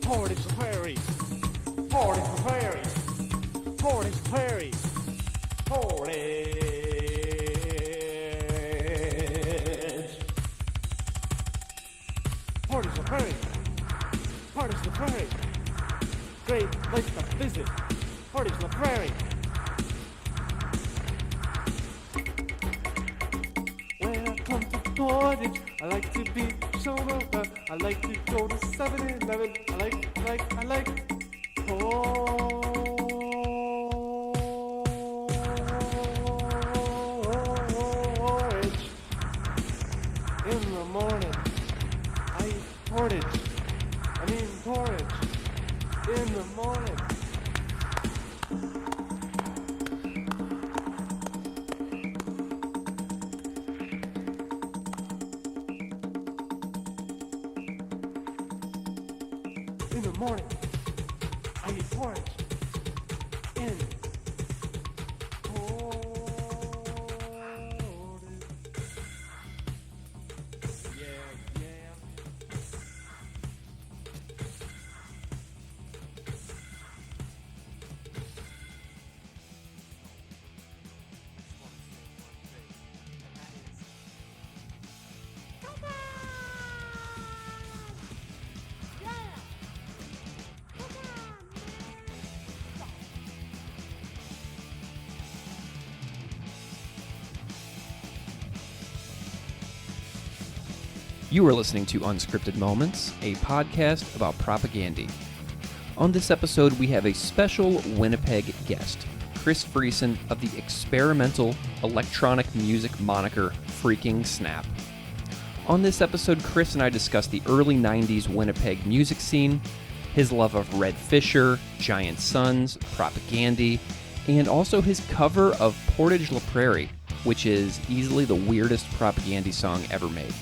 Portage la Prairie. Portage la Prairie. Portage la Prairie. Portage. Portage la Prairie. Portage la Prairie. Great place to visit. Portage la Prairie. When I come to Portage, I like to be shown over. I like to go to 7-Eleven. I like porridge. In the morning, I eat porridge. In the morning. In the morning, I eat porridge. In porridge. Yeah. You are listening to Unscripted Moments, a podcast about propaganda. On this episode, we have a special Winnipeg guest, Chris Friesen of the experimental electronic music moniker FreakingSnap. On this episode, Chris and I discuss the early 90s Winnipeg music scene, his love of Red Fisher, Giant Sons, propaganda, and also his cover of Portage la Prairie, which is easily the weirdest propaganda song ever made.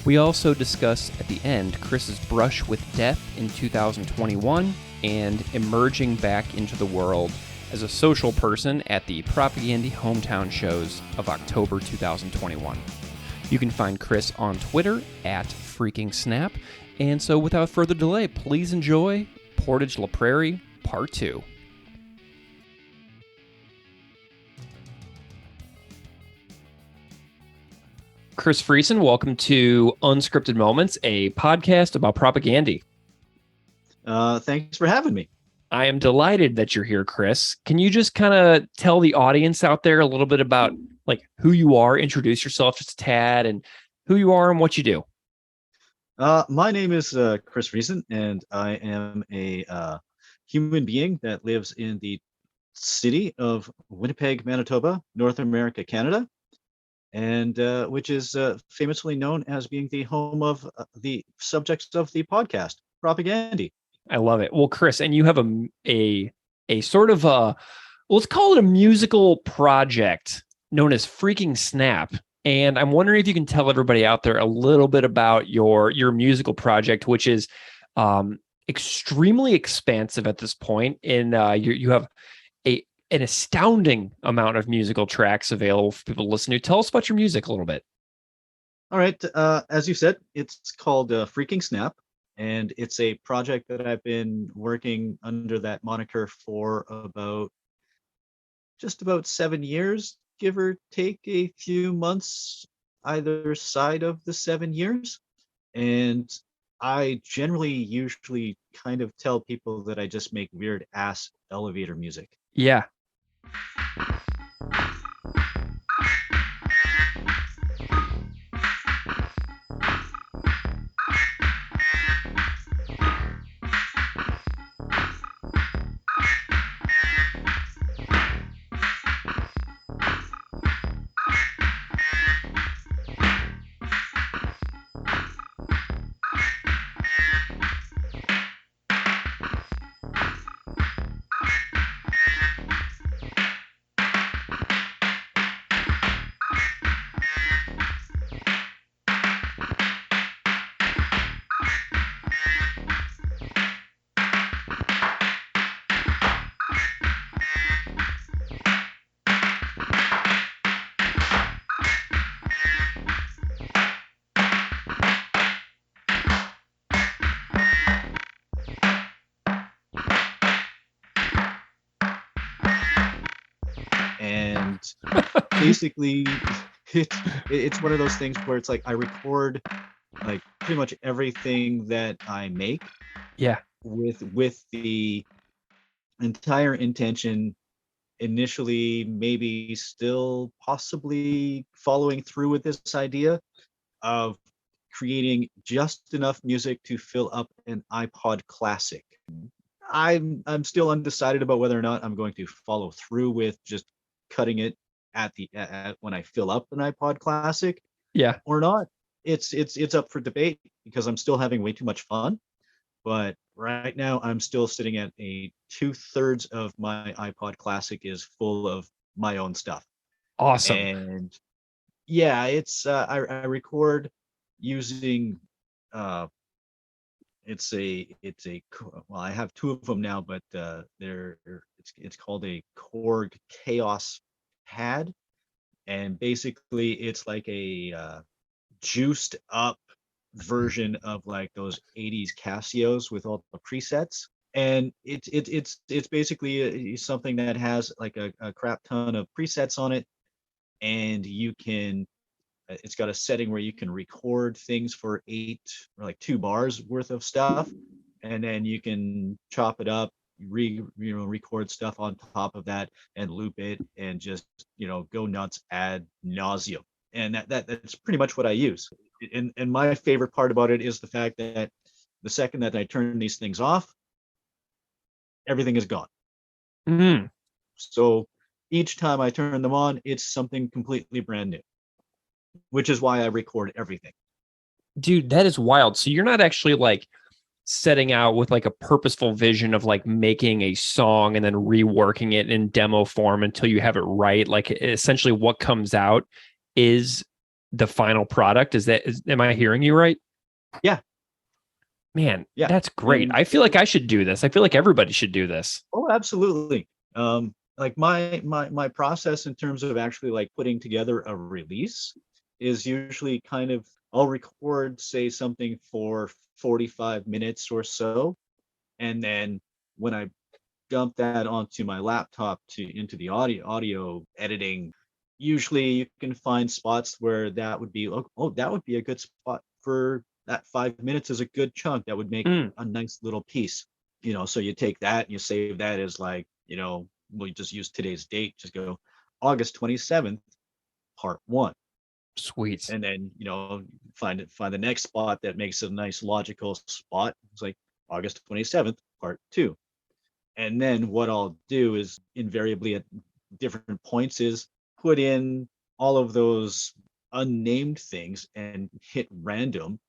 We also discuss at the end Chris's brush with death in 2021 and emerging back into the world as a social person at the propaganda hometown shows of October 2021. You can find Chris on Twitter at FreakingSnap. And so without further delay, please enjoy Portage la Prairie Part 2. Chris Friesen, welcome to Unscripted Moments, a podcast about propaganda. Thanks for having me. I am delighted that you're here, Chris. Can you just kind of tell the audience out there a little bit about like who you are, introduce yourself just a tad, and who you are and what you do? My name is Chris Friesen, and I am a human being that lives in the city of Winnipeg, Manitoba, North America, Canada, and which is famously known as being the home of the subjects of the podcast, propaganda. I love it. Well, Chris, and you have a sort of let's call it a musical project known as FreakingSnap. And I'm wondering if you can tell everybody out there a little bit about your musical project, which is extremely expansive at this point. And you have an astounding amount of musical tracks available for people to listen to. Tell us about your music a little bit. All right. As you said, it's called FreakingSnap, and it's a project that I've been working under that moniker for just about 7 years, give or take a few months either side of the 7 years. And I usually kind of tell people that I just make weird ass elevator music. Yeah. And basically, it's one of those things where it's like I record like pretty much everything that I make Yeah. with the entire intention initially, maybe still possibly following through with this idea of creating just enough music to fill up an iPod Classic. I'm still undecided about whether or not I'm going to follow through with just cutting it at when I fill up an iPod Classic Yeah. or not. It's up for debate because I'm still having way too much fun. But right now, I'm still sitting at a 2/3 of my iPod Classic is full of my own stuff. Awesome. And yeah, I record using uh well, I have two of them now, but it's called a Korg Chaos pad, and basically it's like a juiced up version of like those 80s Casios with all the presets. And it's basically something that has like a crap ton of presets on it, and you can it's got a setting where you can record things for 2 bars worth of stuff, and then you can chop it up, record stuff on top of that and loop it and just go nuts ad nauseum. And that's pretty much what I use. And my favorite part about it is the fact that the second that I turn these things off, everything is gone. Mm. So each time I turn them on, it's something completely brand new, which is why I record everything. Dude, that is wild. So you're not actually like setting out with like a purposeful vision of like making a song and then reworking it in demo form until you have it right. Like essentially what comes out is the final product. Am I hearing you right? Yeah. Man, Yeah. that's great. And I feel like I should do this. I feel like everybody should do this. oh, absolutely. Like my process in terms of actually like putting together a release is usually kind of I'll record say something for 45 minutes or so, and then when I dump that onto my laptop into the audio editing, usually you can find spots where that would be that would be a good spot for that 5 minutes is a good chunk that would make Mm, a nice little piece. So you take that and you save that as like, we'll just use today's date, just go August 27th, part one. sweet. And then, find the next spot that makes a nice logical spot. It's like August 27th, part two. And then what I'll do is invariably at different points is put in all of those unnamed things and hit random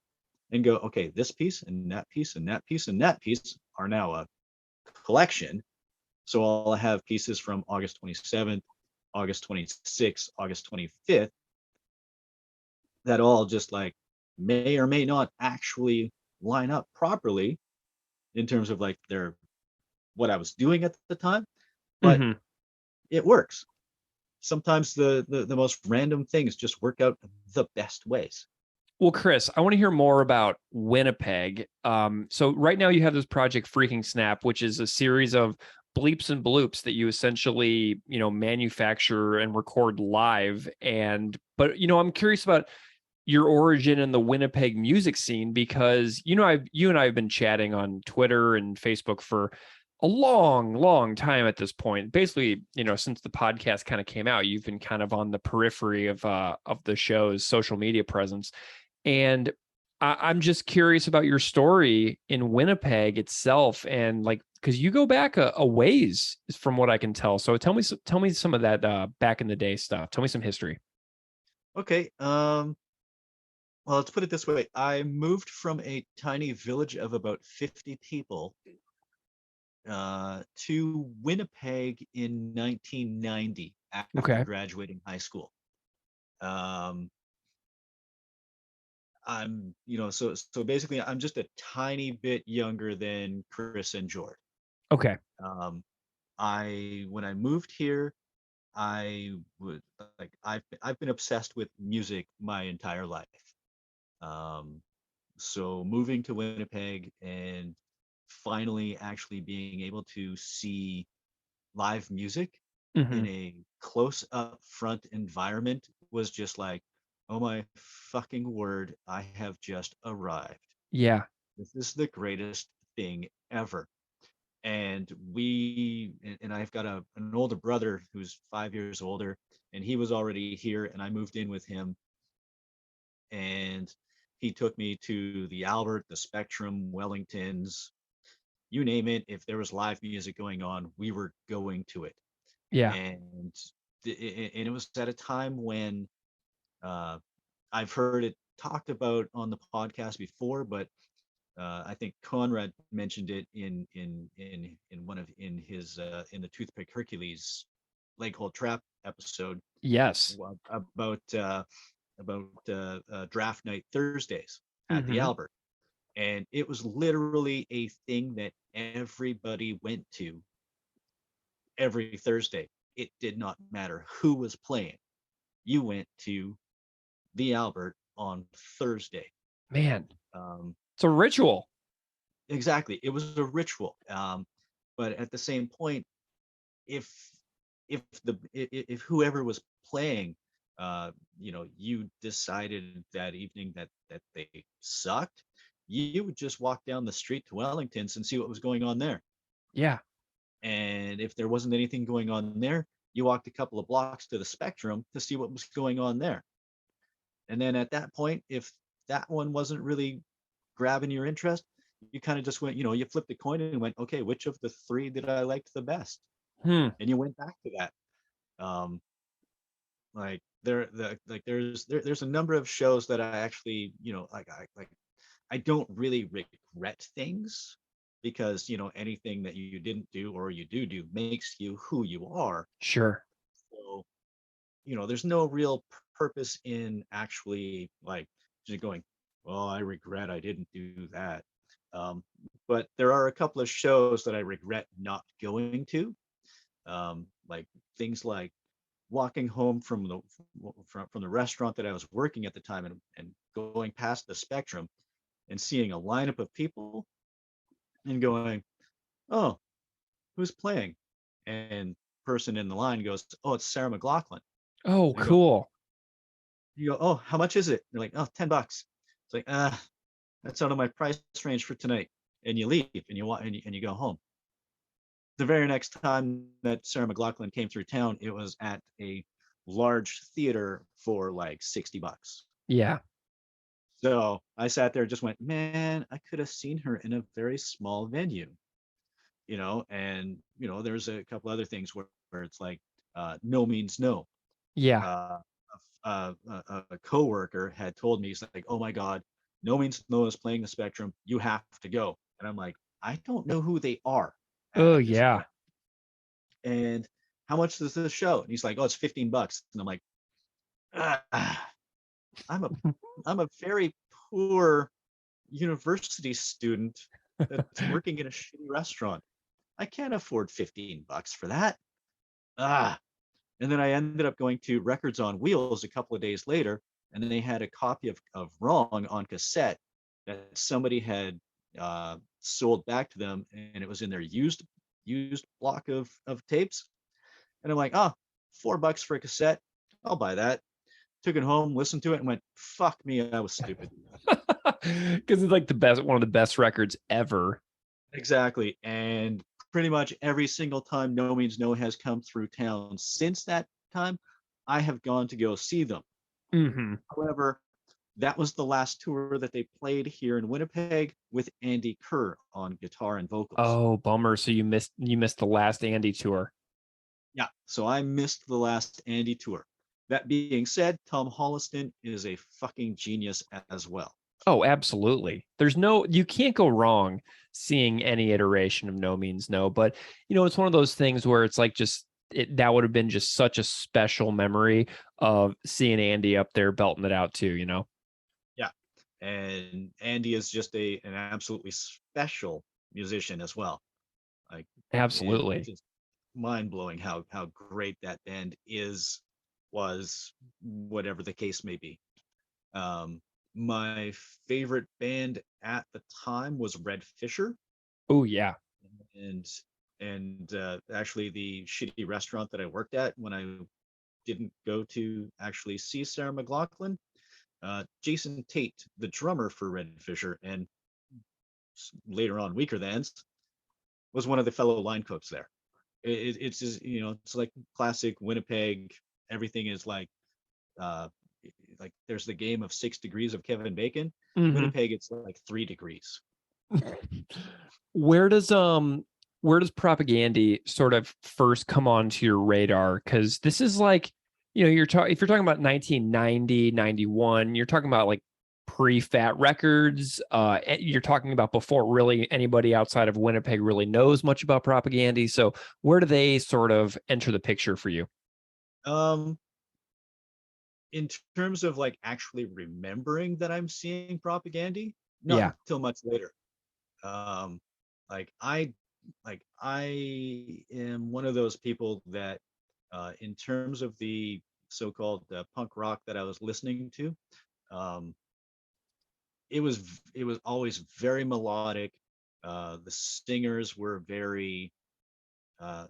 and go, okay, this piece and that piece and that piece and that piece are now a collection. So I'll have pieces from August 27th, August 26th, August 25th that all just like may or may not actually line up properly in terms of like their what I was doing at the time, but Hmm. it works. Sometimes the most random things just work out the best ways. Well, Chris, I want to hear more about Winnipeg. So right now you have this project FreakingSnap, which is a series of bleeps and bloops that you essentially, manufacture and record live. But I'm curious about your origin in the Winnipeg music scene because you and I have been chatting on Twitter and Facebook for a long, long time at this point. Basically, since the podcast kind of came out, you've been kind of on the periphery of the show's social media presence. And I'm just curious about your story in Winnipeg itself, and like because you go back a ways from what I can tell. So tell me some of that back in the day stuff. Tell me some history. Okay. Well, let's put it this way. I moved from a tiny village of about 50 people to Winnipeg in 1990 after Okay. graduating high school. Um, so basically I'm just a tiny bit younger than Chris and George. Okay. Um, I when I moved here, I would like I've been obsessed with music my entire life. Um, so moving to Winnipeg and finally actually being able to see live music Hmm. in a close up front environment was just like, oh my fucking word, I have just arrived. Yeah. This is the greatest thing ever. And and I've got an older brother who's 5 years older, and he was already here, and I moved in with him, and he took me to the Albert, the Spectrum, Wellingtons, you name it. If there was live music going on, we were going to it. Yeah. And it was at a time when uh, I've heard it talked about on the podcast before, but I think Conrad mentioned it in one of in his in the Toothpick Hercules leg hold trap episode Yes. about draft night Thursdays at the Hmm. Albert, and it was literally a thing that everybody went to every Thursday. It did not matter who was playing. You went to the Albert on Thursday. Man, Um, it's a ritual. exactly, it was a ritual. But at the same point, if if whoever was playing, you decided that evening that they sucked, you would just walk down the street to Wellington's and see what was going on there. Yeah. And if there wasn't anything going on there, you walked a couple of blocks to the Spectrum to see what was going on there. And then at that point, if that one wasn't really grabbing your interest, you kind of just went, you flipped a coin and went, okay, which of the three did I like the best? Hmm. And you went back to that. Um, like there's a number of shows that I actually, I don't really regret things, because anything that you didn't do or you do makes you who you are. Sure. So there's no real purpose in actually like just going, well, I regret I didn't do that. um, but there are a couple of shows that I regret not going to, like things like walking home from the restaurant that I was working at the time, and going past the Spectrum and seeing a lineup of people and going, oh, who's playing? And person in the line goes, oh, it's Sarah McLaughlin. Oh, And cool. you go, oh, how much is it? They're like, oh, $10. It's like, that's out of my price range for tonight. And you leave and you go home. The very next time that Sarah McLaughlin came through town, it was at a large theater for like $60. Yeah. So I sat there and just went, man, I could have seen her in a very small venue, and there's a couple other things where it's like, no means no. Yeah. Uh, a coworker had told me, he's like, oh my God, no means no is playing the Spectrum. You have to go. And I'm like, I don't know who they are Oh, at this yeah. point. And how much is this show? And he's like, oh, it's $15. And I'm like, ah, I'm a I'm a very poor university student that's working in a shitty restaurant. I can't afford $15 for that. Ah. And then I ended up going to Records on Wheels a couple of days later, and then they had a copy of Wrong on cassette that somebody had sold back to them, and it was in their used block of tapes. And I'm like, oh, $4 for a cassette. I'll buy that. Took it home, listened to it, and went, fuck me, I was stupid. Because it's like one of the best records ever. Exactly. And pretty much every single time No Means No has come through town since that time, I have gone to go see them. Hmm. However, that was the last tour that they played here in Winnipeg with Andy Kerr on guitar and vocals. Oh, bummer. So you missed the last Andy tour. Yeah, so I missed the last Andy tour. That being said, Tom Holliston is a fucking genius as well. Oh, absolutely. You can't go wrong seeing any iteration of No Means No, but it's one of those things where it's like that would have been just such a special memory of seeing Andy up there belting it out too. Yeah, and Andy is just an absolutely special musician as well. Like it's Absolutely. just mind blowing how great that band was, whatever the case may be. My favorite band at the time was Red Fisher, Oh, yeah. and and actually the shitty restaurant that I worked at when I didn't go to actually see Sarah McLachlan. Jason Tate, the drummer for Red Fisher, and later on Weaker Thans, was one of the fellow line cooks there. It's just, it's like classic Winnipeg. Everything is uh, like there's the game of 6 degrees of Kevin Bacon. Hmm. Winnipeg, it's like 3 degrees. Where does Propagandy sort of first come onto your radar? Because this is like, if you're talking about 1990, 91, you're talking about like pre-Fat Records. You're talking about before really anybody outside of Winnipeg really knows much about Propagandy. So where do they sort of enter the picture for you? Um, in terms of like actually remembering that I'm seeing Propagandy, not Yeah. until much later. Um, like I am one of those people that, in terms of the so-called punk rock that I was listening to, um, it was always very melodic. The singers were very, uh,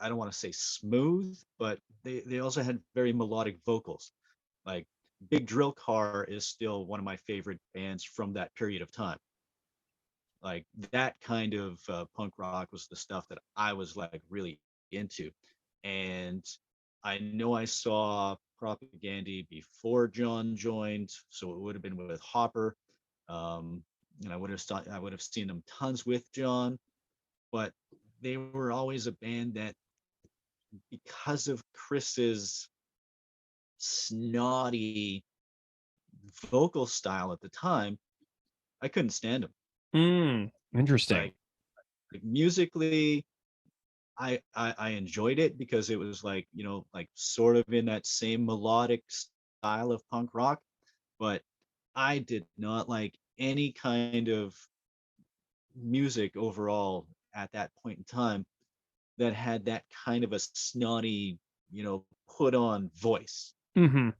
I don't want to say smooth, but they also had very melodic vocals. Like Big Drill Car is still one of my favorite bands from that period of time. Like that kind of punk rock was the stuff that I was like really into. And I know I saw Propagandy before John joined, so it would have been with Hopper. Um, and I would have seen them tons with John, but they were always a band that, because of Chris's snotty vocal style at the time, I couldn't stand him. Interesting. Like, musically, I enjoyed it because it was like, like sort of in that same melodic style of punk rock, but I did not like any kind of music overall at that point in time that had that kind of a snotty, put on voice. Hmm.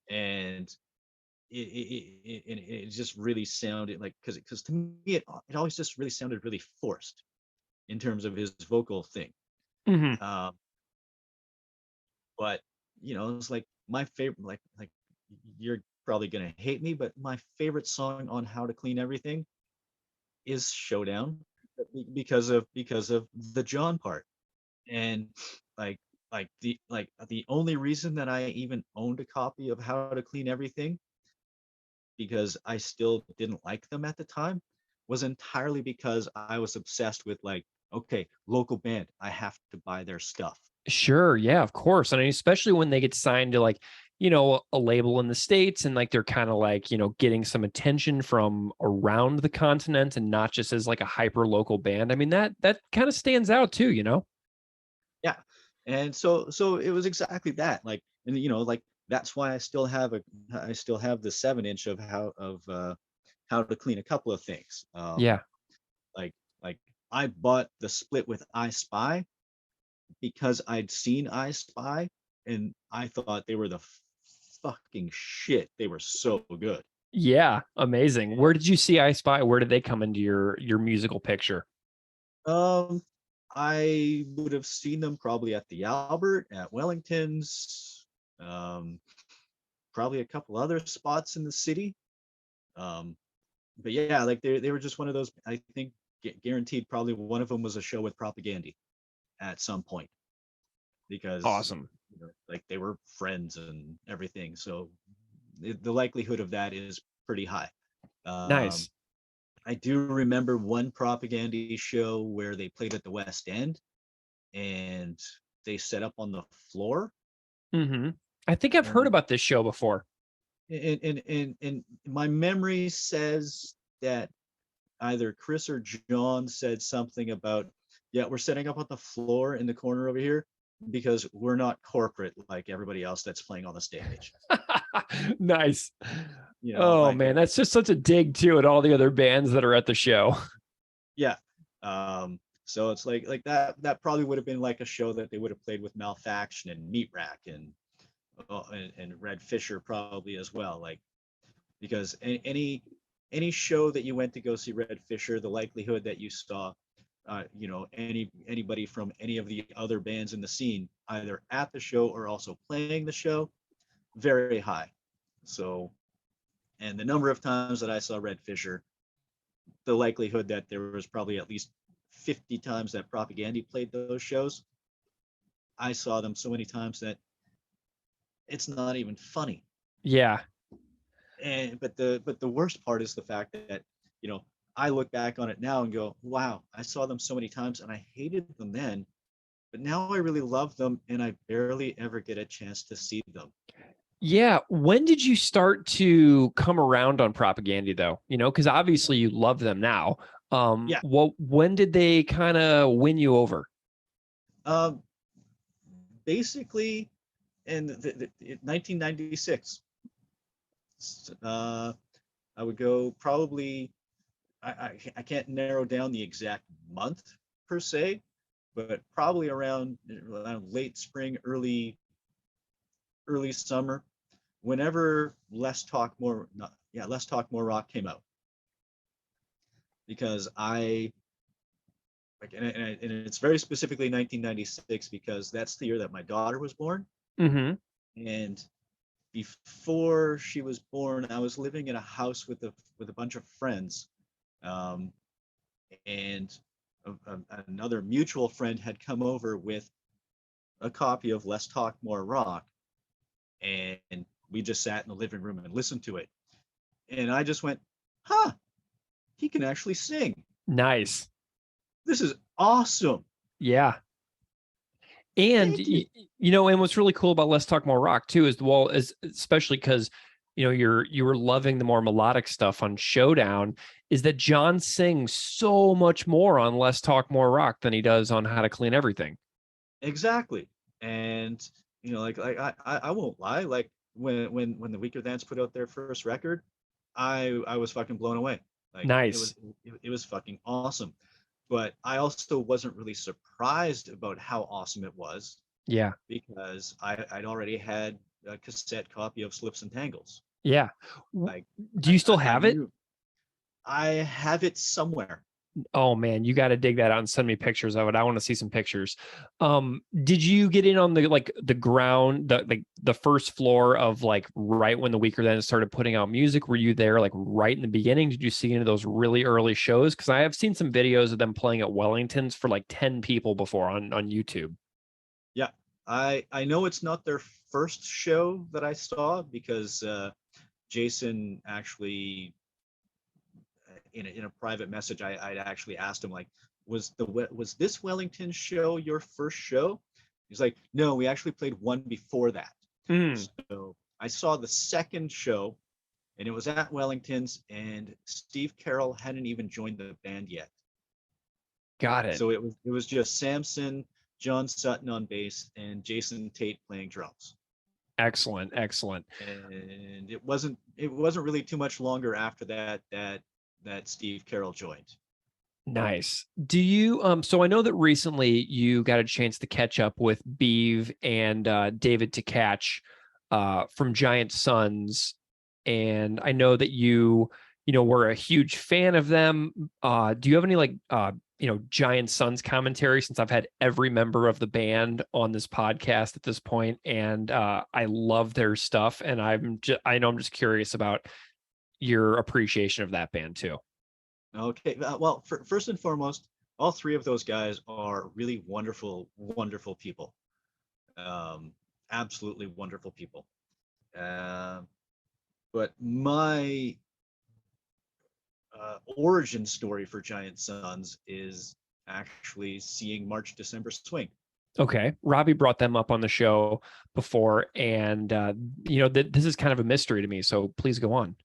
And it just really sounded like, because to me it always just really sounded really forced in terms of his vocal thing. Hmm. Um, but it's like my favorite, like you're probably gonna hate me, but my favorite song on How to Clean Everything is Showdown, because of the John part. And like the only reason that I even owned a copy of How to Clean Everything, because I still didn't like them at the time, was entirely because I was obsessed with, like, okay, local band, I have to buy their stuff. Sure. Yeah, of course. And I mean, especially when they get signed to like, a label in the States and like they're kind of like, getting some attention from around the continent and not just as like a hyper local band. I mean, that kind of stands out too. Yeah. And so it was exactly that. Like, and like that's why I still have the 7 inch of How to Clean a Couple of Things. Yeah. Like I bought the split with I Spy because I'd seen I Spy and I thought they were the fucking shit. They were so good. Yeah. Amazing. Where did you see I Spy? Where did they come into your musical picture? Um, I would have seen them probably at the Albert, at Wellington's, um, probably a couple other spots in the city. Um, but yeah, like they were just one of those. I think guaranteed, probably one of them was a show with Propagandy at some point, because Awesome. like they were friends and everything. So the likelihood of that is pretty high. Um, Nice. I do remember one Propagandy show where they played at the West End and they set up on the floor. Hmm. I think I've heard And about this show before. and my memory says that either Chris or John said something about, yeah, we're setting up on the floor in the corner over here because we're not corporate like everybody else that's playing on the stage. Nice. You know, Oh like, man, that's just such a dig too at all the other bands that are at the show. yeah. So it's like that probably would have been like a show that they would have played with Malfaction and Meat Rack and Red Fisher probably as well. Like, because any show that you went to go see Red Fisher, the likelihood that you saw anybody from any of the other bands in the scene, either at the show or also playing the show, very high. So, and the number of times that I saw Red Fisher, the likelihood that there was probably at least 50 times that Propaganda played those shows, I saw them so many times that it's not even funny. Yeah. And but the worst part is the fact that, you know, I look back on it now and go, wow, I saw them so many times and I hated them then, but now I really love them and I barely ever get a chance to see them. Yeah. When did you start to come around on Propaganda though? You know, because obviously you love them now. Yeah. When did they kind of win you over? Um, Basically in 1996, uh, I would go probably, I can't narrow down the exact month per se, but probably around late spring, early summer, whenever Less Talk More Rock came out, because I like, and it's very specifically 1996 because that's the year that my daughter was born. Mm-hmm. And before she was born, I was living in a house with a bunch of friends, um, and another mutual friend had come over with a copy of Less Talk More Rock, and we just sat in the living room and listened to it. And I just went, huh, he can actually sing. Nice. This is awesome. Yeah. And Thank you. and what's really cool about Let's Talk More Rock too is especially because you were loving the more melodic stuff on Showdown, is that John sings so much more on Let's Talk More Rock than he does on How to Clean Everything. Exactly. And I won't lie, like when the Weaker Thans put out their first record, I was fucking blown away. Like Nice. it was fucking awesome. But I also wasn't really surprised about how awesome it was Yeah. because I'd already had a cassette copy of Slips and Tangles. Yeah. Like Do you still I have it? knew I have it somewhere. Oh man, you got to dig that out and send me pictures of it. I want to see some pictures. Did you get in on the ground, the first floor of like right when the Weaker Then started putting out music? Were you there like right in the beginning? Did you see any of those really early shows? Because I have seen some videos of them playing at Wellington's for like 10 people before on YouTube. Yeah, I know it's not their first show that I saw because Jason actually in a private message I actually asked him, like, was this Wellington show your first show? He's like, no, we actually played one before that. Mm, So I saw the second show and it was at Wellington's and Steve Carroll hadn't even joined the band yet. got it. So it was just Samson, John Sutton on bass, and Jason Tate playing drums. Excellent, excellent. And it wasn't really too much longer after that Steve Carroll joined. Nice. Do you so I know that recently you got a chance to catch up with Beeve and David Tkach from Giant Sons, and I know that you were a huge fan of them. Do you have any like Giant Sons commentary, since I've had every member of the band on this podcast at this point, and I love their stuff, and I know I'm just curious about your appreciation of that band too. Okay, well, first and foremost, all three of those guys are really wonderful, wonderful people. Um, Absolutely wonderful people. Um, but my origin story for Giant Sons is actually seeing March December Swing. Okay. Robbie brought them up on the show before, and this is kind of a mystery to me, so please go on.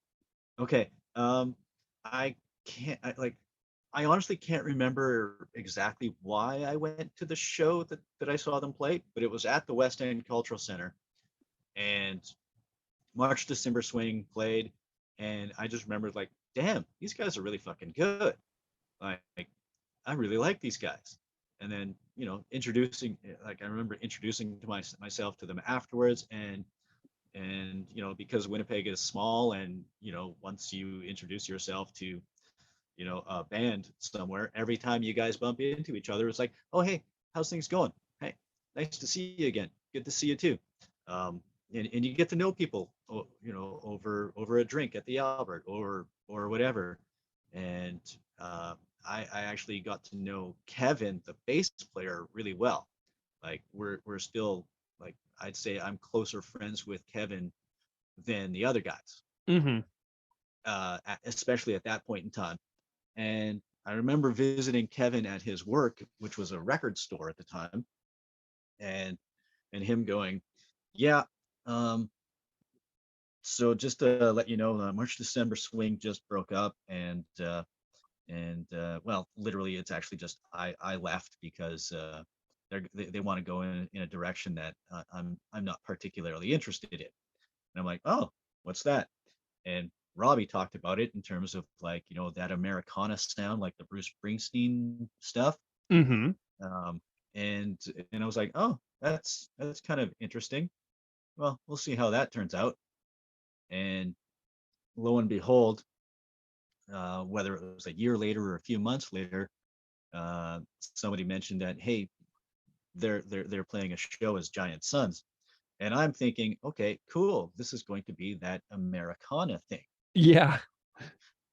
Okay, I can't I honestly can't remember exactly why I went to the show that I saw them play, but it was at the West End Cultural Center, and March December Swing played, and I just remembered, like, damn, these guys are really fucking good. Like, I really like these guys. And then, I remember introducing myself to them afterwards, and because Winnipeg is small, and once you introduce yourself to a band somewhere, every time you guys bump into each other, it's like, oh hey, how's things going? Hey, nice to see you again. Good to see you too. And you get to know people, over a drink at the Albert or whatever. And I actually got to know Kevin, the bass player, really well. Like we're still, like, I'd say I'm closer friends with Kevin than the other guys, Mm-hmm. especially at that point in time. And I remember visiting Kevin at his work, which was a record store at the time, and him going, "Yeah, um, so just to let you know, March December swing just broke up, and well, literally, it's actually just I left because they want to go in a direction that I'm not particularly interested in." And I'm like, "Oh, what's that?" And Robbie talked about it in terms of, like, that Americana sound, like the Bruce Springsteen stuff. Mm-hmm. Um, and I was like, oh, that's kind of interesting. Well, we'll see how that turns out. And lo and behold, whether it was a year later or a few months later, somebody mentioned that, hey, they're playing a show as Giant Sons, and I'm thinking, okay, cool, this is going to be that Americana thing, Yeah.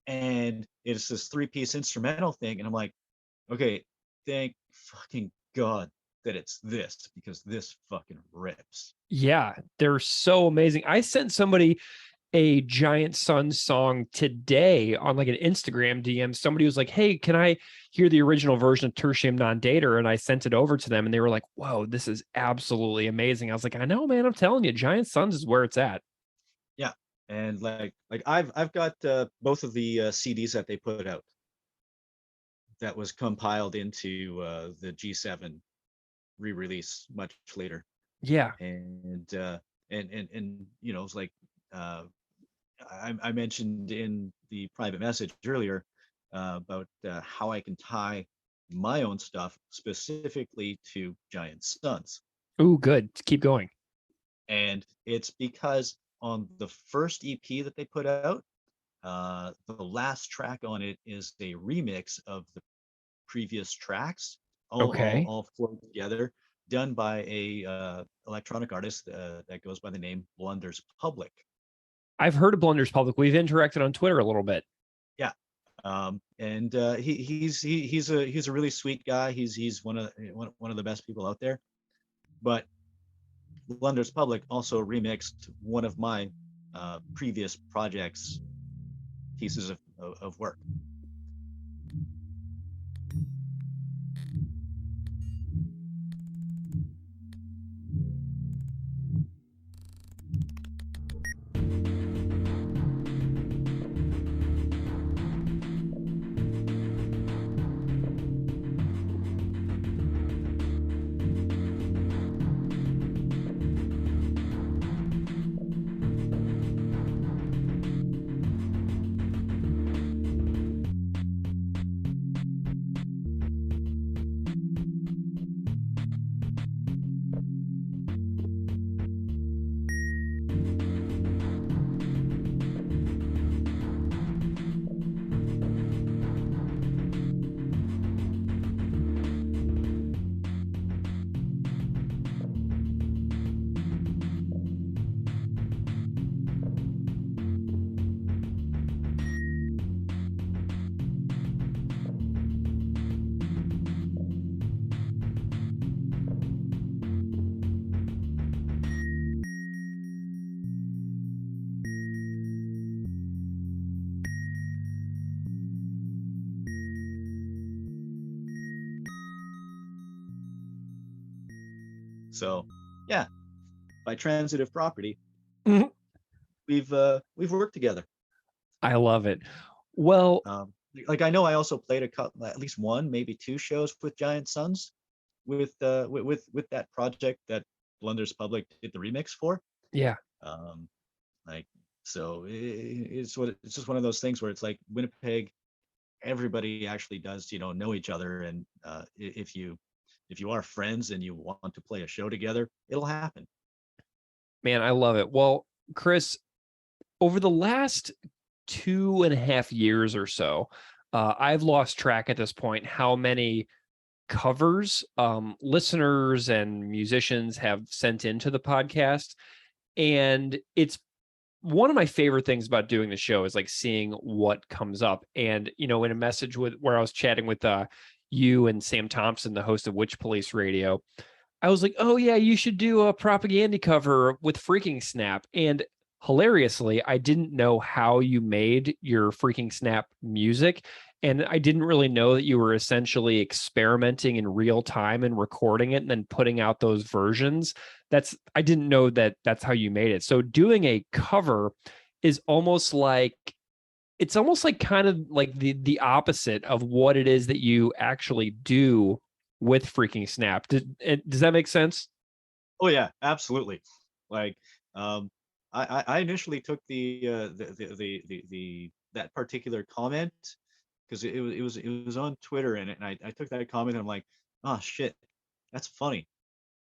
and it's this three-piece instrumental thing, and I'm like, okay, thank fucking God that it's this, because this fucking rips. Yeah. They're so amazing. I sent somebody a Giant Sun song today on like an Instagram DM. Somebody was like, "Hey, can I hear the original version of Tertium Non Dater?" And I sent it over to them and they were like, "Whoa, this is absolutely amazing." I was like, "I know, man. I'm telling you, Giant Suns is where it's at." Yeah, and like I've got both of the CDs that they put out that was compiled into the G7 re-release much later, Yeah. and it's like, uh, I mentioned in the private message earlier about how I can tie my own stuff specifically to Giant Sons. Ooh, good. Keep going. And it's because on the first EP that they put out, the last track on it is a remix of the previous tracks, Okay. all four together, done by a electronic artist that goes by the name Blunders Public. I've heard of Blunder's Public. We've interacted on Twitter a little bit. Yeah, and he's a really sweet guy. He's one of the best people out there. But Blunders Public also remixed one of my previous projects pieces of work. So, yeah, by transitive property, Mhm. we've worked together. I love it. Well, Like, I know I also played at least one, maybe two shows with Giant Sons, with that project that Blunders Public did the remix for. yeah. Um, like, so it's just one of those things where it's like Winnipeg, everybody actually does know each other, and if you are friends and you want to play a show together, it'll happen. Man, I love it. Well, Chris, over the last 2.5 years or so, I've lost track at this point how many covers listeners and musicians have sent into the podcast. And it's one of my favorite things about doing the show is like seeing what comes up. And, in a message where I was chatting with you and Sam Thompson, the host of Witch Police Radio, I was like, oh yeah, you should do a propaganda cover with FreakingSnap. And hilariously, I didn't know how you made your FreakingSnap music. And I didn't really know that you were essentially experimenting in real time and recording it and then putting out those versions. I didn't know that that's how you made it. So doing a cover is almost like kind of like the opposite of what it is that you actually do with FreakingSnap. Does that make sense? Oh yeah, absolutely. Like, I initially took the that particular comment because it was on Twitter, and I took that comment and I'm like, oh shit, that's funny.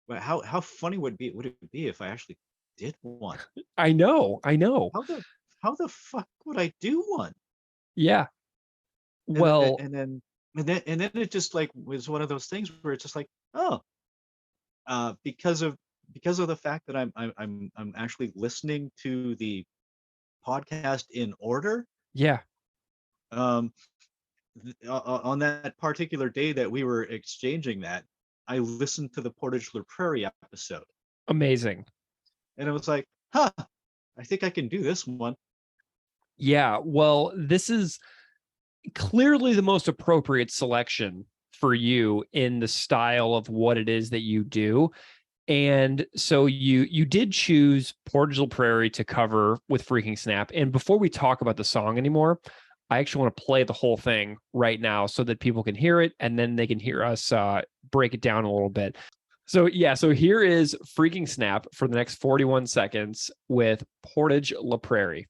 But how funny would it be if I actually did one? I know. How the fuck would I do one? Yeah. And then Well, it just like was one of those things where it's just like, oh, because of the fact that I'm actually listening to the podcast in order. yeah. Um, on that particular day that we were exchanging that, I listened to the Portage la Prairie episode, Amazing. and it was like, huh, I think I can do this one. Yeah. Well, this is clearly the most appropriate selection for you in the style of what it is that you do. And so you did choose Portage la Prairie to cover with FreakingSnap. And before we talk about the song anymore, I actually want to play the whole thing right now so that people can hear it and then they can hear us break it down a little bit. So here is FreakingSnap for the next 41 seconds with Portage la Prairie.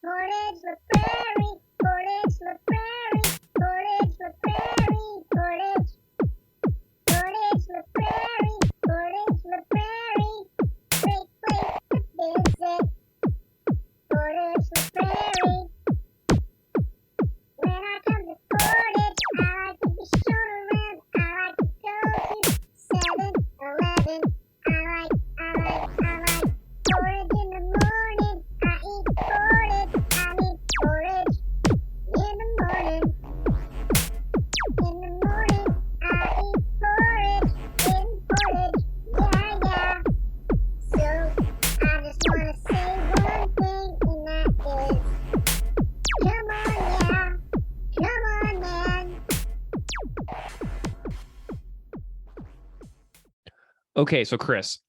Portage la Prairie, Portage la Prairie, Portage la Prairie, Portage la Prairie, Portage la Prairie, great place to visit. Portage la Prairie. When I come to Portage, I like to be shown around. I like to go to 7-Eleven. I like Portage in the morning. I eat portage. I eat porridge in the morning. In the morning, I eat porridge in portage. Yeah, yeah. So I just wanna say one thing, and that is, come on, yeah, come on, man. Okay, so Chris,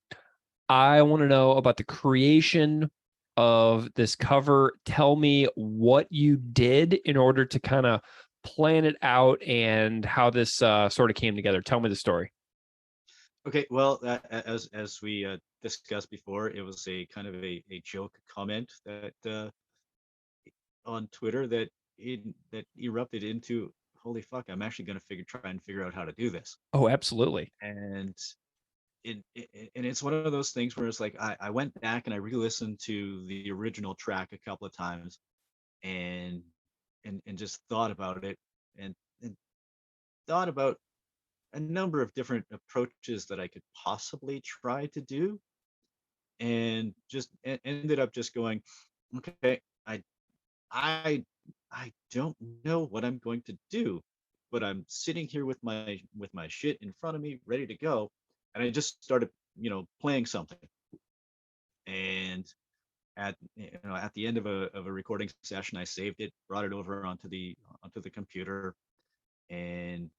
I want to know about the creation of this cover. Tell me what you did in order to kind of plan it out and how this sort of came together. Tell me the story. Okay, well, as we discussed before, it was a kind of a joke comment that on Twitter that erupted into, holy fuck, I'm actually going to try and figure out how to do this. Oh, absolutely. And it's one of those things where it's like I went back and I re-listened to the original track a couple of times, and just thought about it, and thought about a number of different approaches that I could possibly try to do, and just ended up just going, okay, I I don't know what I'm going to do, but I'm sitting here with my shit in front of me, ready to go, and I just started, playing something. And at the end of a recording session, I saved it, brought it over onto the computer, and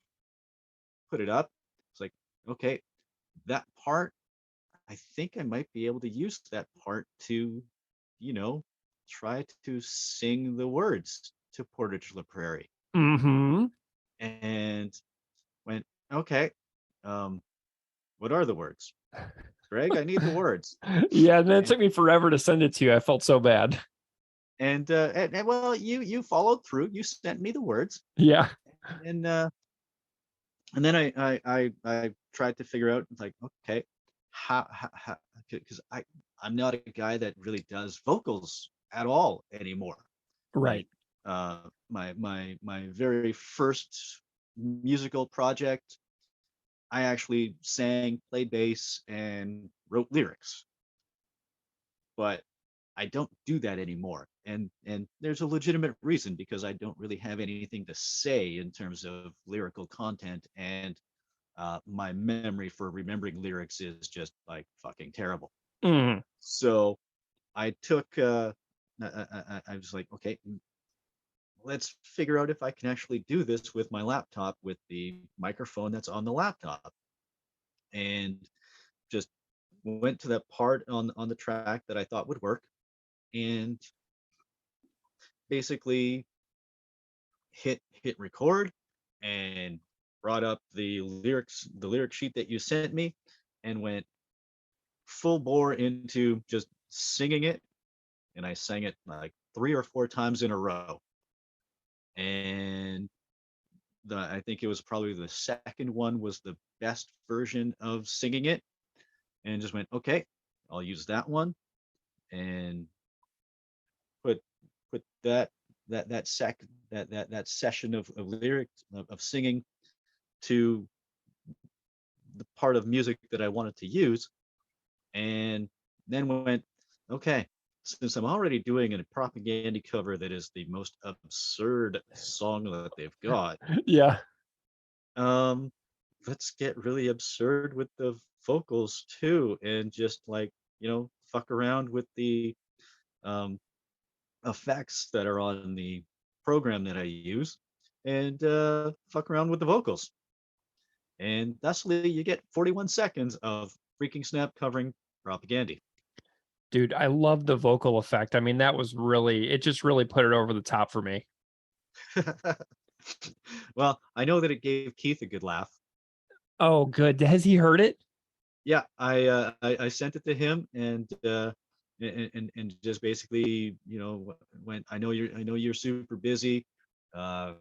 put it up. It's like, okay, that part, I think I might be able to use that part to, try to sing the words to Portage la Prairie. Mm-hmm. And went, okay, what are the words? Greg, I need the words. Yeah, and then it took me forever to send it to you. I felt so bad. And well, you followed through. You sent me the words. Yeah. And then I tried to figure out, like, okay, how, because I'm not a guy that really does vocals at all anymore. Right. My very first musical project, I actually sang, played bass, and wrote lyrics. But I don't do that anymore. And there's a legitimate reason, because I don't really have anything to say in terms of lyrical content, and my memory for remembering lyrics is just like fucking terrible. Mm. So I took I was like, okay, let's figure out if I can actually do this with my laptop with the microphone that's on the laptop. And just went to that part on the track that I thought would work, and basically hit record, and brought up the lyric sheet that you sent me, and went full bore into just singing it. And I sang it like 3 or 4 times in a row. And I think it was probably the second one was the best version of singing it, and just went, okay, I'll use that one, and put put that sec that session of lyrics of singing to the part of music that I wanted to use, and then went, okay, since I'm already doing a propaganda cover that is the most absurd song that they've got, Yeah. um, let's get really absurd with the vocals too, and just like, fuck around with the um, effects that are on the program that I use, and fuck around with the vocals. And thusly, you get 41 seconds of FreakingSnap covering propaganda. Dude, I love the vocal effect. I mean, that was really, it just really put it over the top for me. Well, I know that it gave Keith a good laugh. Oh, good. Has he heard it? Yeah, I sent it to him, and just basically, went, I know you're super busy. Uh,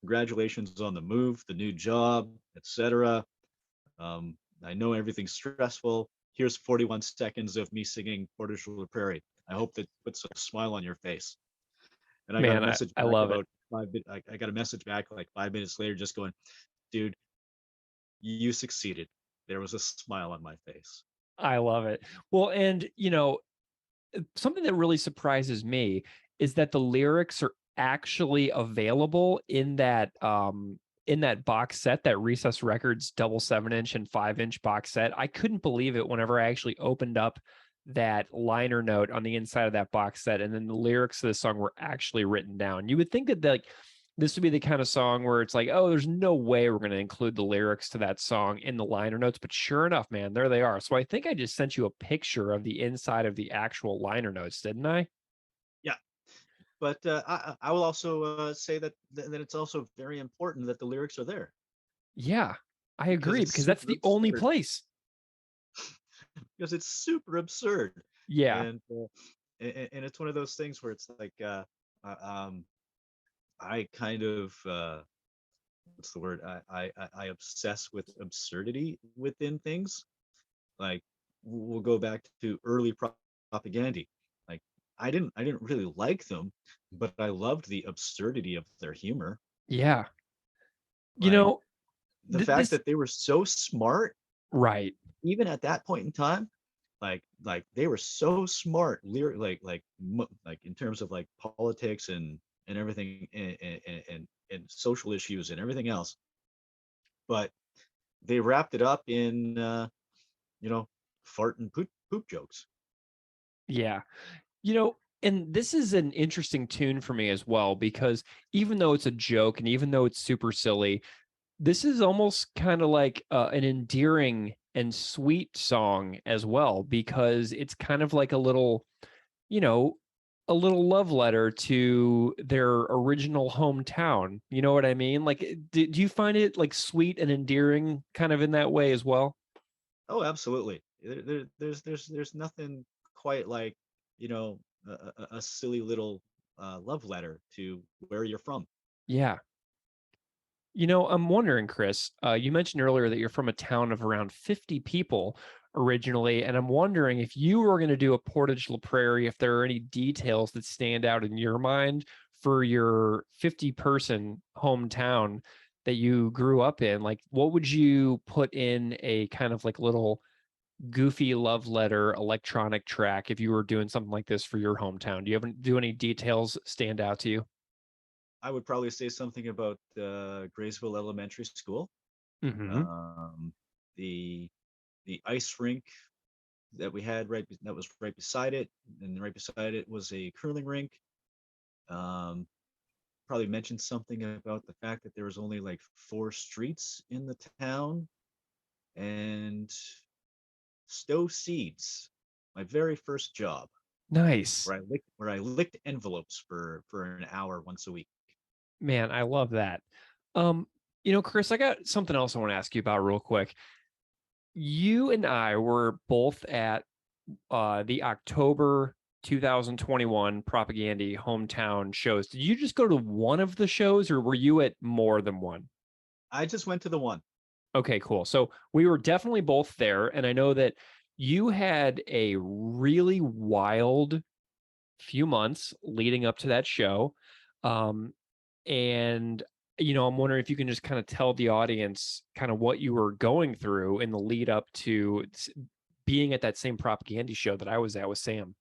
Congratulations on the move, the new job, etc. I know everything's stressful. Here's 41 seconds of me singing Portage la Prairie. I hope that puts a smile on your face. And I got a Man, message I back love it. about I got a message back like 5 minutes later, just going, dude, you succeeded. There was a smile on my face. I love it. Well, and something that really surprises me is that the lyrics are actually available in that box set, that Recess Records double 7-inch and 5-inch box set. I couldn't believe it whenever I actually opened up that liner note on the inside of that box set, and then the lyrics of the song were actually written down. You would think that like this would be the kind of song where it's like, oh, there's no way we're going to include the lyrics to that song in the liner notes. But sure enough, man, there they are. So I think I just sent you a picture of the inside of the actual liner notes, didn't I? Yeah, but I will also say that it's also very important that the lyrics are there, Yeah, I because agree, it's because that's super the only absurd. place. Because it's super absurd, Yeah. and it's one of those things where it's like, I kind of what's the word? I obsess with absurdity within things. Like, we'll go back to early propaganda. Like, I didn't really like them, but I loved the absurdity of their humor. Yeah. You Like, know, the fact this that they were so smart, right. even at that point in time, like they were so smart, like in terms of like politics and everything, and social issues and everything else. But they wrapped it up in you know fart and poop jokes. Yeah. And this is an interesting tune for me as well, because even though it's a joke and even though it's super silly, this is almost kind of like an endearing and sweet song as well, because it's kind of like you know, a little love letter to their original hometown. You know what I mean? Like, do you find it like sweet and endearing kind of in that way as well? Oh, absolutely. There's nothing quite like, a silly little love letter to where you're from. Yeah. I'm wondering, Chris, you mentioned earlier that you're from a town of around 50 people. originally, and I'm wondering if you were going to do a Portage la Prairie, if there are any details that stand out in your mind for your 50-person hometown that you grew up in. Like, what would you put in a kind of like little goofy love letter electronic track if you were doing something like this for your hometown? Do any details stand out to you? I would probably say something about Graysville Elementary School, Mm-hmm. um, the the ice rink that we had that was right beside it, and right beside it was a curling rink. Um, Probably mentioned something about the fact that there was only like 4 streets in the town, and stow seeds, my very first job, Nice. where I licked envelopes for an hour once a week. Man, I love that. Um, Chris, I got something else I want to ask you about real quick. You and I were both at the October 2021 Propaganda hometown shows. Did you just go to one of the shows, or were you at more than one? I just went to the one. Okay, cool. So we were definitely both there, and I know that you had a really wild few months leading up to that show. Um, and I'm wondering if you can just kind of tell the audience kind of what you were going through in the lead up to being at that same propaganda show that I was at with Sam.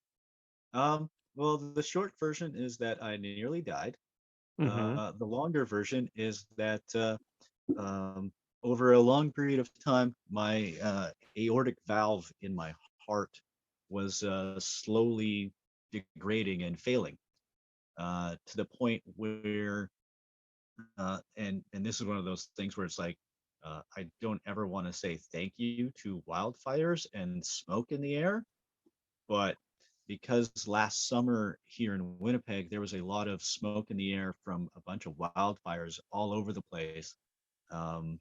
Well, the short version is that I nearly died. Mm-hmm. The longer version is that um, over a long period of time, my aortic valve in my heart was slowly degrading and failing to the point where, and this is one of those things where it's like, I don't ever want to say thank you to wildfires and smoke in the air, but because last summer here in Winnipeg, there was a lot of smoke in the air from a bunch of wildfires all over the place. Um,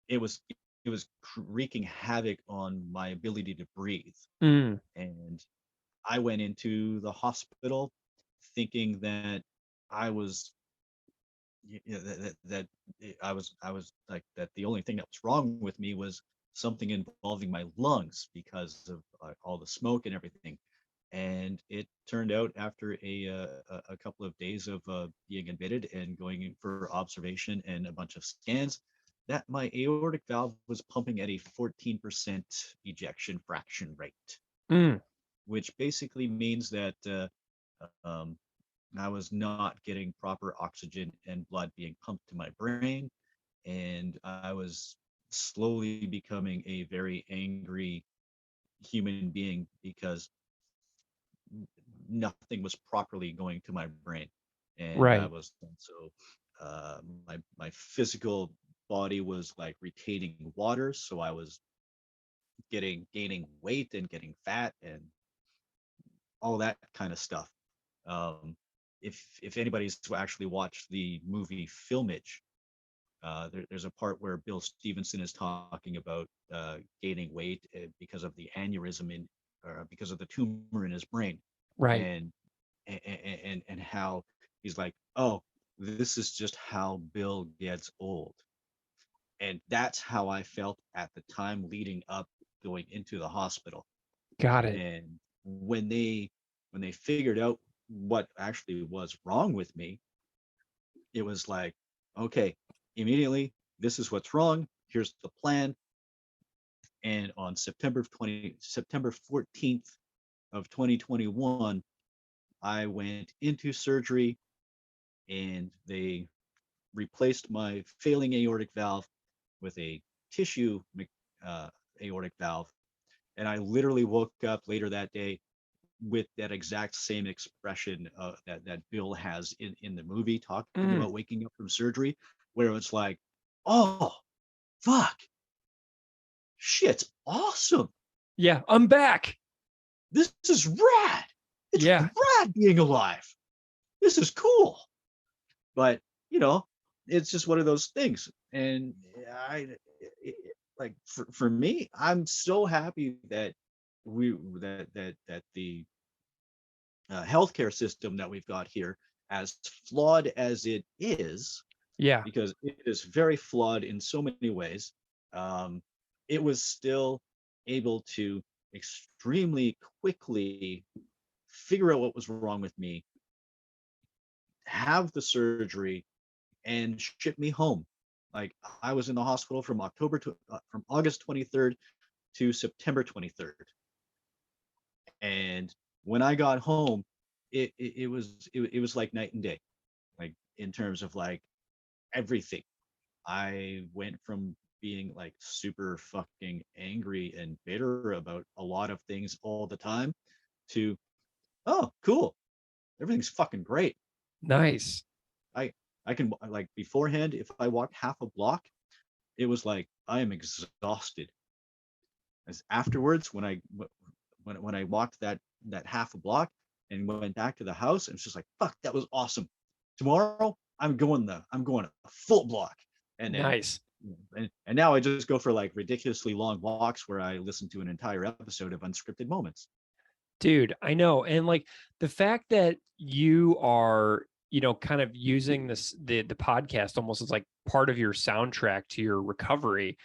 it was it was wreaking havoc on my ability to breathe, Mm, and I went into the hospital thinking that I was I was like that the only thing that was wrong with me was something involving my lungs because of all the smoke and everything. And it turned out after a couple of days of being admitted and going in for observation and a bunch of scans that my aortic valve was pumping at a 14% ejection fraction rate, mm, which basically means that um, I was not getting proper oxygen and blood being pumped to my brain, and I was slowly becoming a very angry human being because nothing was properly going to my brain, and I right. was so my physical body was like retaining water, so I was gaining weight and getting fat and all that kind of stuff. Um, if anybody's actually watched the movie Filmage, there's a part where Bill Stevenson is talking about gaining weight because of the aneurysm in, or because of the tumor in his brain, Right. and and how he's like, oh, this is just how Bill gets old, and that's how I felt at the time leading up going into the hospital. Got it. And when they figured out what actually was wrong with me, it was like, okay, immediately, this is what's wrong. Here's the plan. And on September 14th of 2021, I went into surgery and they replaced my failing aortic valve with a tissue uh, aortic valve. And I literally woke up later that day with that exact same expression that Bill has in the movie, talking Mm, about waking up from surgery, where it's like, oh, fuck, shit's awesome. yeah, I'm back. This is rad. It's Yeah. rad being alive. This is cool. But, you know, it's just one of those things. And like for me, I'm so happy that the healthcare system that we've got here, as flawed as it is, Yeah. because it is very flawed in so many ways, um, it was still able to extremely quickly figure out what was wrong with me, have the surgery, and ship me home. Like I was in the hospital from August 23rd to September 23rd, and when I got home, it was like night and day, like in terms of like everything. I went from being like super fucking angry and bitter about a lot of things all the time to, oh, cool, everything's fucking great. Nice. I I can, like, beforehand, if I walked half a block, it was like I am exhausted. As afterwards, when I walked that half a block and went back to the house, and it's just like, fuck, that was awesome. Tomorrow I'm going a full block. And then Nice. and now I just go for like ridiculously long walks where I listen to an entire episode of Unscripted Moments. Dude, I know. And like the fact that you are, kind of using the podcast almost as like part of your soundtrack to your recovery.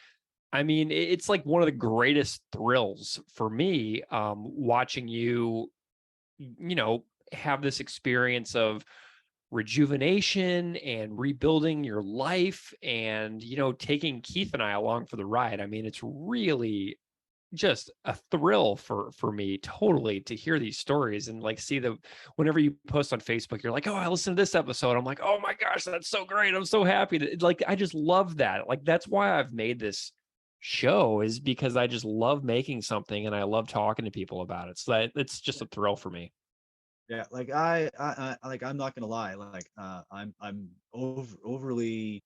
I mean, it's like one of the greatest thrills for me, watching you, have this experience of rejuvenation and rebuilding your life and, taking Keith and I along for the ride. I mean, it's really just a thrill for me totally to hear these stories and like see whenever you post on Facebook, you're like, oh, I listened to this episode. I'm like, oh my gosh, that's so great. I'm so happy to, like, I just love that. Like, that's why I've made this show, is because I just love making something and I love talking to people about it. So that it's just a thrill for me. Yeah, like I like, I'm not gonna lie, like I'm overly,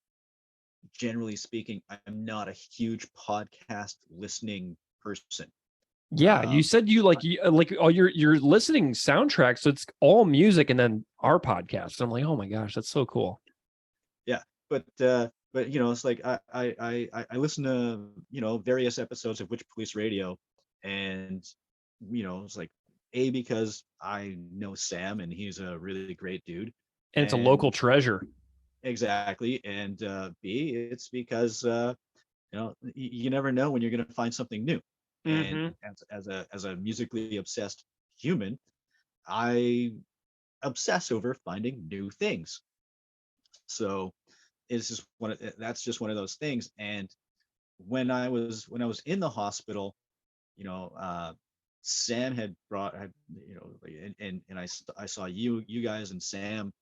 generally speaking, I'm not a huge podcast listening person. Yeah, you Um, said you like all your listening soundtracks, so it's all music and then our podcast. I'm like, oh my gosh, that's so cool. yeah, but it's like I listen to various episodes of Witch Police Radio, and it's like, A, because I know Sam and he's a really great dude, And it's a local and treasure. exactly, and B, it's because you never know when you're going to find something new. And Mm-hmm. as a musically obsessed human, I obsess over finding new things. So it's just that's just one of those things. And when I was in the hospital, you know, uh, Sam had and I saw you guys and Sam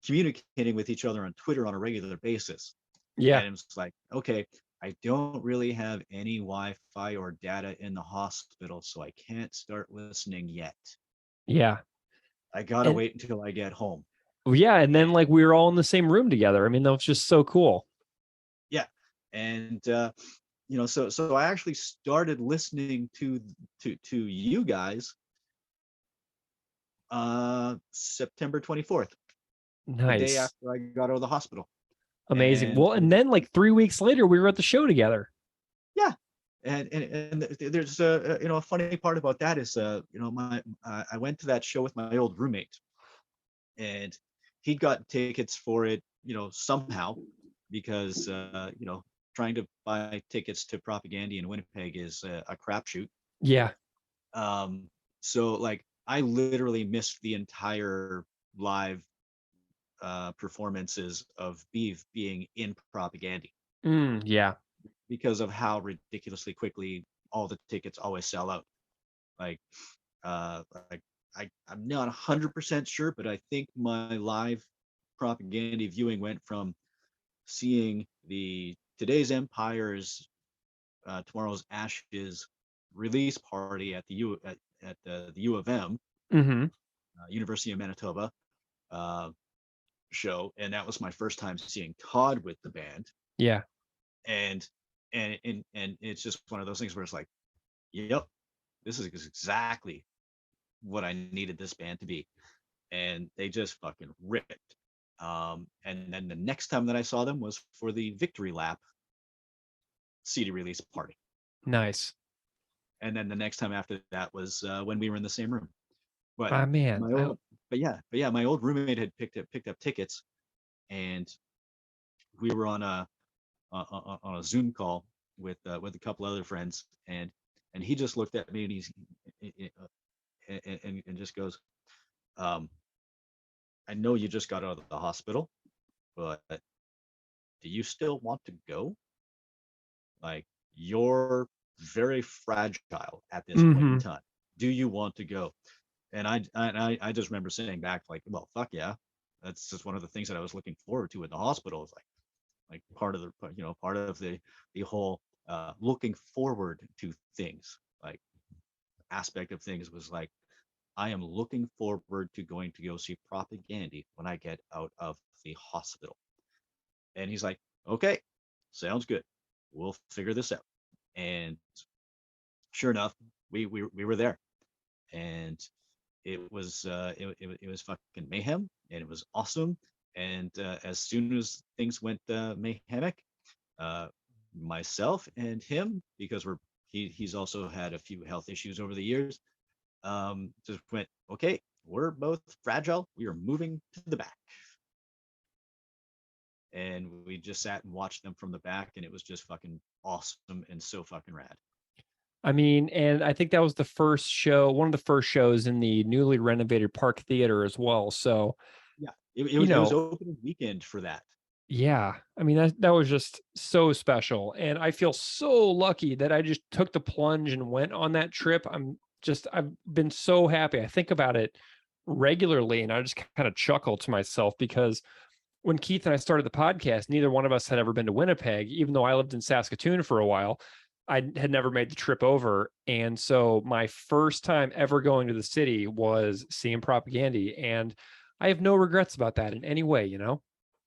communicating with each other on Twitter on a regular basis. Yeah. And it's like, okay, I don't really have any Wi-Fi or data in the hospital, so I can't start listening yet. Yeah. I gotta And wait until I get home. yeah, and then And like we were all in the same room together. I mean, that was just so cool. yeah, and so I actually started listening to you guys September 24th, the day Nice. after I got out of the hospital. Amazing. And Well, and then like 3 weeks later, we were at the show together. yeah, and there's a funny part about that is my I went to that show with my old roommate, and he got tickets for it, somehow, because trying to buy tickets to Propaganda in Winnipeg is a crapshoot. Yeah. So like I literally missed the entire live performances of Beef being in Propaganda Yeah. because of how ridiculously quickly all the tickets always sell out. Like, uh, like I'm not 100% sure, but I think my live Propaganda viewing went from seeing the Today's Empire's Tomorrow's Ashes release party at the U of M, Mm-hmm. University of Manitoba uh, show, and that was my first time seeing Todd with the band. Yeah. And and it's just one of those things where it's like, yep, this is exactly what I needed this band to be, and they just fucking ripped. And then the next time that I saw them was for the Victory Lap CD release party, Nice. and then the next time after that was when we were in the same room. But Ah, man. my old, but yeah, my old roommate had picked up tickets, and we were on a Zoom call with a couple other friends, and And he just looked at me and and just goes, I know you just got out of the hospital, but do you still want to go? Like, you're very fragile at this point in Mm-hmm. time. Do you want to go? And I just remember saying back, like, well, fuck yeah. That's just one of the things that I was looking forward to in the hospital. Is like part of the, part of the whole looking forward to things, like, aspect of things was like, I am looking forward to going to go see Propaganda when I get out of the hospital. And he's like, okay, sounds good. We'll figure this out. And sure enough, we were there, and it was fucking mayhem, and it was awesome. And as soon as things went mayhemic, uh, myself and him, because he's also had a few health issues over the years, just went, okay, we're both fragile. We are moving to the back. And we just sat and watched them from the back, and it was just fucking awesome and so fucking rad. I mean, and I think that was the first show, one of the first shows in the newly renovated Park Theater as well. So, Yeah, you it was know, opening weekend for that. yeah, I mean, that was just so special. And I feel so lucky that I just took the plunge and went on that trip. I've been so happy. I think about it regularly and I just kind of chuckle to myself because when Keith and I started the podcast, neither one of us had ever been to Winnipeg, even though I lived in Saskatoon for a while. I had never made the trip over. And so my first time ever going to the city was seeing Propaganda. And I have no regrets about that in any way, you know?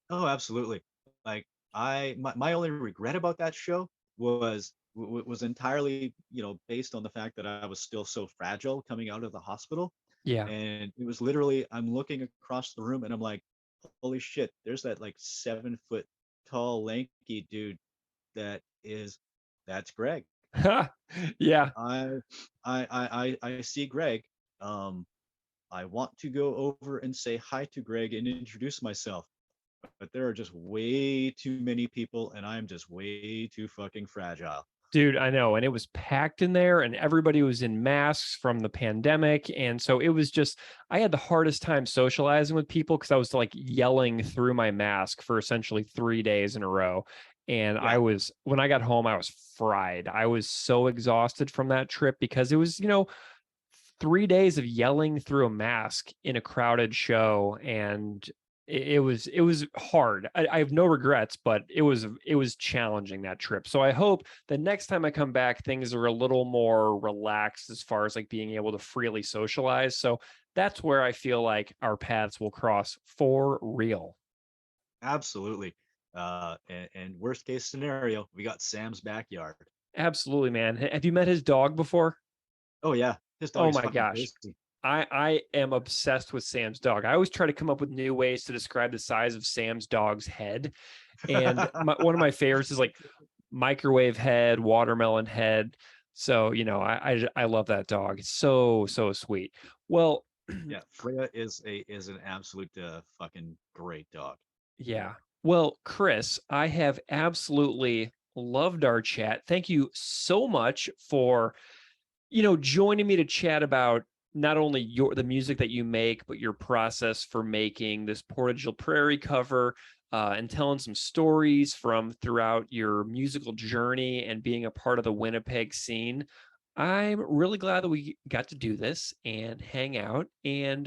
Oh, absolutely. Like, my only regret about that show was entirely, based on the fact that I was still so fragile coming out of the hospital. Yeah. And it was literally, I'm looking across the room and I'm like, holy shit, there's that like 7 foot tall, lanky dude that's Greg. Yeah. I I see Greg. Um, I want to go over and say hi to Greg and introduce myself, but there are just way too many people, and I'm just way too fucking fragile. Dude, I know. And it was packed in there and everybody was in masks from the pandemic. And so it was just, I had the hardest time socializing with people because I was like yelling through my mask for essentially 3 days in a row. And Yeah, when I got home, I was fried. I was so exhausted from that trip because it was, 3 days of yelling through a mask in a crowded show. And it was hard. I have no regrets, but it was challenging, that trip. So I hope the next time I come back, things are a little more relaxed as far as like being able to freely socialize. So that's where I feel like our paths will cross for real. absolutely. And worst case scenario, we got Sam's backyard. Absolutely, man. Have you met his dog before? Oh yeah, his dog Oh is my fucking gosh. crazy. I am obsessed with Sam's dog. I always try to come up with new ways to describe the size of Sam's dog's head. And one of my favorites is like microwave head, watermelon head. So, I love that dog. It's so, so sweet. Well, Yeah, Freya is an absolute fucking great dog. yeah. Well, Chris, I have absolutely loved our chat. Thank you so much for joining me to chat about not only the music that you make, but your process for making this Portage la Prairie cover, and telling some stories from throughout your musical journey and being a part of the Winnipeg scene. I'm really glad that we got to do this and hang out and,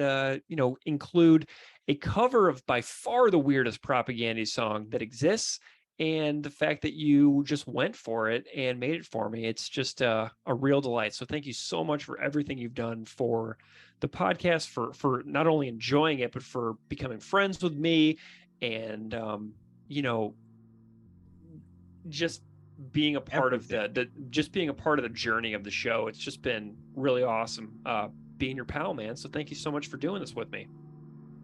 include a cover of by far the weirdest Propaganda song that exists, and the fact that you just went for it and made it for me. It's just a real delight. So thank you so much for everything you've done for the podcast, for not only enjoying it, but for becoming friends with me and, you know, just being a part of Everything. just being a part of the journey of the show. It's just been really awesome, being your pal, man. So thank you so much for doing this with me.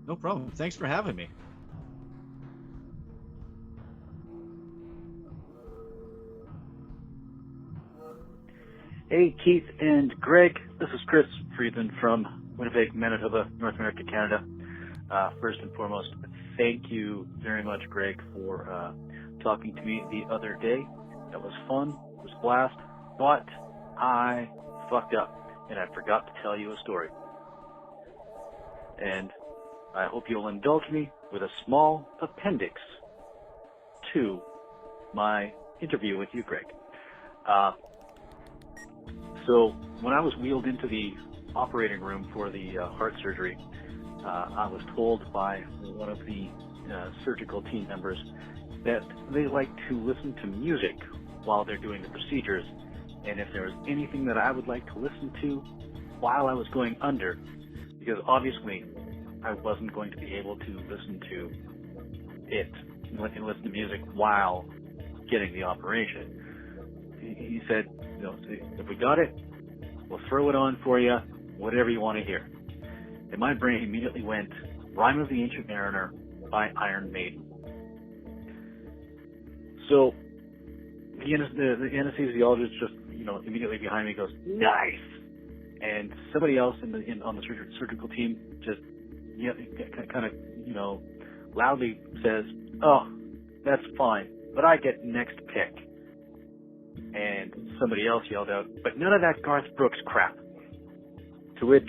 No problem. Thanks for having me. Hey, Keith and Greg. This is Chris Friesen from Winnipeg, Manitoba, North America, Canada. First and foremost, thank you very much, Greg, for talking to me the other day. That was fun. It was a blast. But I fucked up and I forgot to tell you a story. And I hope you'll indulge me with a small appendix to my interview with you, Greg. So when I was wheeled into the operating room for the heart surgery, I was told by one of the surgical team members that they like to listen to music while they're doing the procedures, and if there was anything that I would like to listen to while I was going under, because obviously I wasn't going to be able to listen to it and listen to music while getting the operation. He said, if we got it, we'll throw it on for you, whatever you want to hear. And my brain immediately went, Rime of the Ancient Mariner by Iron Maiden. So the anesthesiologist just, immediately behind me goes, nice! And somebody else on the surgical team just kind of, loudly says, oh, that's fine, but I get next pick. And somebody else yelled out, but none of that Garth Brooks crap. To which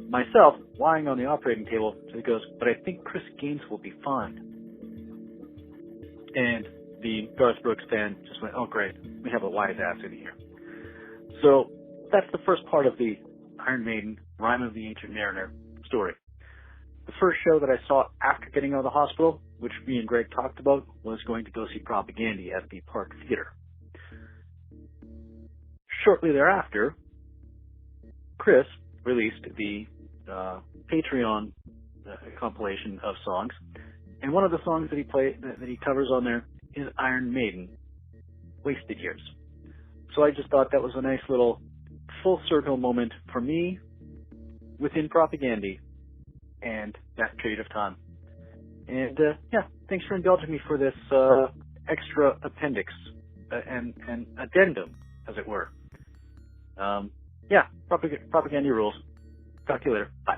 myself, lying on the operating table, he goes, but I think Chris Gaines will be fine. And the Garth Brooks fan just went, oh great, we have a wise ass in here. So that's the first part of the Iron Maiden Rime of the Ancient Mariner story. The first show that I saw after getting out of the hospital, which me and Greg talked about, was going to go see Propaganda at the Park Theater. Shortly thereafter, Chris released the Patreon compilation of songs, and one of the songs that he covers on there is Iron Maiden, Wasted Years. So I just thought that was a nice little full circle moment for me within Propaganda and that period of time. And thanks for indulging me for this extra appendix and addendum, as it were. Propaganda rules. Talk to you later. Bye.